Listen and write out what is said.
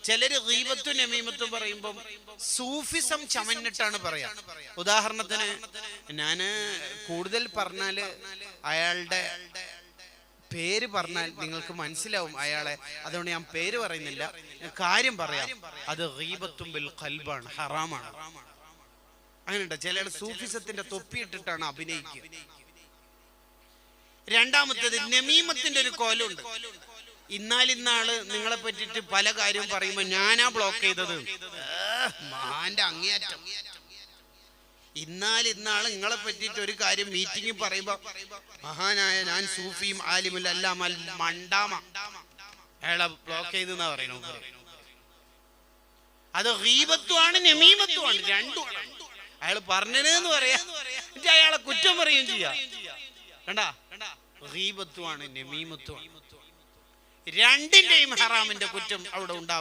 ചിലര് ഗീബത്തും നമീമത്തും പറയുമ്പം സൂഫിസം ചമഞ്ഞിട്ടാണ് പറയാ. ഉദാഹരണത്തിന് ഞാന് കൂടുതൽ പറഞ്ഞാല് അയാളുടെ പേര് പറഞ്ഞാൽ നിങ്ങൾക്ക് മനസ്സിലാവും അയാളെ, അതുകൊണ്ട് ഞാൻ പേര് പറയുന്നില്ല, കാര്യം പറയാം. അത് ഗീബത്തും ബിൽ ഖൽബാണ്, ഹറാമാണ്. അങ്ങനെയുണ്ട് ചിലയാൾ സൂഫിസത്തിന്റെ തൊപ്പിയിട്ടിട്ടാണ് അഭിനയിക്കുക. രണ്ടാമത്തേത് നമീമത്തിന്റെ ഒരു കോലുണ്ട്. ഇന്നാലിന്നാള് നിങ്ങളെ പറ്റിട്ട് പല കാര്യവും പറയുമ്പോ ഞാനാ ബ്ലോക്ക് ചെയ്തത്, മഹാന്റെ അങ്ങേയറ്റം. ഇന്നാളിന്നാള് നിങ്ങളെ പറ്റിട്ട് ഒരു കാര്യം മീറ്റിംഗിൽ പറയുമ്പോ മഹാനായ ഞാൻ സൂഫിയും ആലിമുൽ അല്ലാമ മണ്ടാമ അയാളെ ബ്ലോക്ക് ചെയ്തെന്നാ പറയണു. അത് ഗീബത്തുമാണ് നമീമത്തുമാണ്, രണ്ടുമാണ്. അയാൾ പറഞ്ഞതെന്ന് പറയാ, എന്നിട്ട് അയാളെ കുറ്റം പറയുകയും ചെയ്യാ. കണ്ടാ, ഗീബത്തുമാണ് നമീമത്തുമാണ്, രണ്ടിന്റെയും ഹറാമിന്റെ കുറ്റം അവിടെ ഉണ്ടാവും.